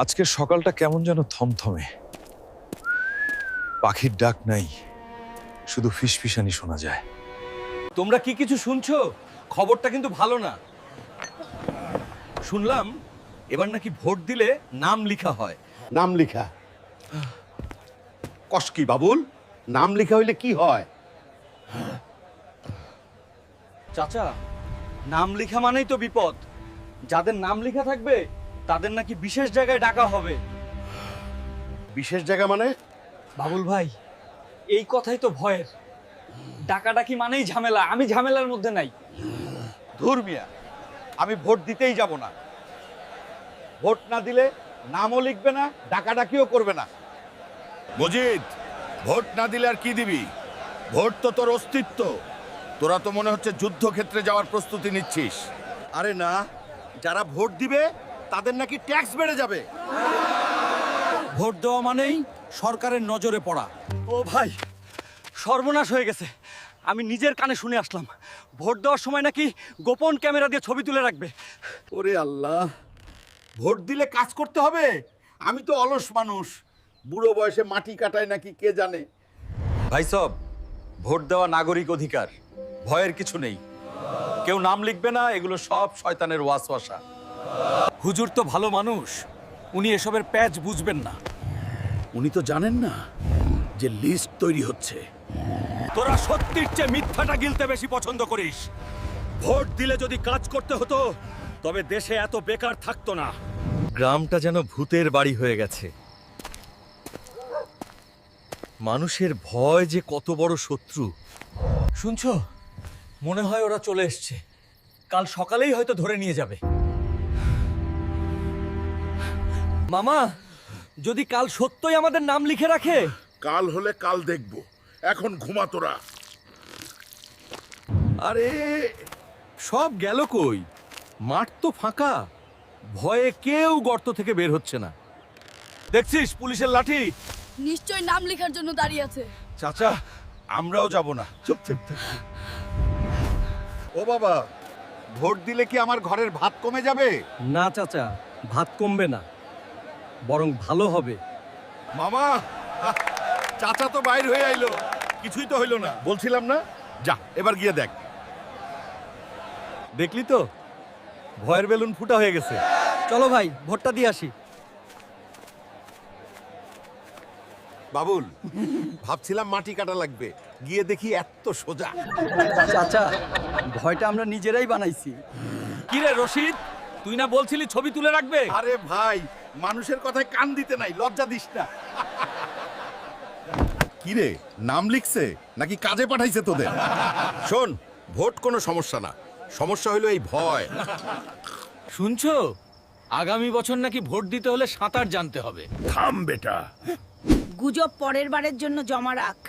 আজকের সকালটা কেমন যেন থমথমে। পাখির ডাক নাই, শুধু ফিসফিসানি শোনা যায়। তোমরা কি কিছু শুনছো? খবরটা কিন্তু ভালো না। শুনলাম এবার নাকি ভোট দিলে নাম লেখা হয়। নাম লেখা কস কি বাবুল? নাম লেখা হইলে কি হয়? চাচা, নাম লেখা মানেই তো বিপদ। যাদের নাম লেখা থাকবে তাদের নাকি বিশেষ জায়গায় ডাকা হবে। বিশেষ জায়গা মানে? বাবুল ভাই, এই কথাই তো ভয়ের। ডাকাডাকি মানেই ঝামেলা। আমি ঝামেলার মধ্যে নাই। ধুর মিয়া, আমি ভোট দিতেই যাব না। ভোট না দিলে নামও লিখবে না, ডাকাডাকিও করবে না। মজিদ, ভোট না দিলে আর কি দিবি? ভোট তো তোর অস্তিত্ব। তোরা তো মনে হচ্ছে যুদ্ধক্ষেত্রে যাওয়ার প্রস্তুতি নিচ্ছিস। আরে না, যারা ভোট দিবে তাদের নাকি ট্যাক্স বেড়ে যাবে। ভোট দেওয়া মানেই সরকারের নজরে পড়া। ও ভাই, সর্বনাশ হয়ে গেছে। আমি নিজের কানে শুনে আসলাম ভোট দেওয়ার সময় নাকি গোপন ক্যামেরা দিয়ে ছবি তুলে রাখবে। ওরে আল্লাহ, ভোট দিলে কাজ করতে হবে? আমি তো অলস মানুষ, বুড়ো বয়সে মাটি কাটায় নাকি কে জানে। ভাই সব, ভোট দেওয়া নাগরিক অধিকার, ভয়ের কিছু নেই। কেউ নাম লিখবে না, এগুলো সব শয়তানের ওয়াসওয়াসা। হুজুর তো ভালো মানুষ, উনি এসবের প্যাচ বুঝবেন না। উনি তো জানেন না যে লিস্ট তৈরি হচ্ছে। তোরা সত্যির চেয়ে মিথ্যাটা গিলতে বেশি পছন্দ করিস। ভোট দিলে যদি কাজ করতে হতো তবে দেশে এত বেকার থাকতো না। গ্রামটা যেন ভূতের বাড়ি হয়ে গেছে। মানুষের ভয় যে কত বড় শত্রু। শুনছো? মনে হয় ওরা চলে এসছে। কাল সকালেই হয়তো ধরে নিয়ে যাবে। মামা, যদি কাল সত্যই আমাদের নাম লিখে রাখে? কাল হলে কাল দেখব, এখন ঘুমা তোরা। আরে সব গেল কই? মাঠ তো ফাঁকা, ভয়ে কেউ গর্ত থেকে বের হচ্ছে না। দেখছিস পুলিশের লাঠি? নিশ্চয় নাম লেখার জন্য দাঁড়িয়ে আছে। চাচা, আমরাও যাব না। চুপ চুপ। ও বাবা, ভোট দিলে কি আমার ঘরের ভাত কমে যাবে? না চাচা, ভাত কমবে না, বরং ভালো হবে। মামা, চাচা তো বাইর হয়ে আইলো, কিছুই তো হইলো না। বলছিলাম না, যা এবার গিয়ে দেখ। দেখলি তো, ভয়ের বেলুন ফুটা হয়ে গেছে। চলো ভাই, ভোটটা দিয়ে আসি। বাবুল, ভাবছিলাম মাটি কাটা লাগবে, গিয়ে দেখি এত সোজা। চাচা, ভয়টা আমরা নিজেরাই বানাইছি। কি রে রশিদ, তুই না বলছিলি ছবি তুলে রাখবে? আরে ভাই, মানুষের কথায় কান দিতে নাই, লজ্জা দিস না। কি রে, নাম লিখছে নাকি কাজে পাঠাইছে তোদের? শোন, ভোট কোনো সমস্যা না, সমস্যা হলো এই ভয়। শুনছো? আগামী বছর নাকি ভোট দিতে হলে সাঁতার জানতে হবে। থাম বেটা। গুজব পরের বারের জন্য জমা রাখ।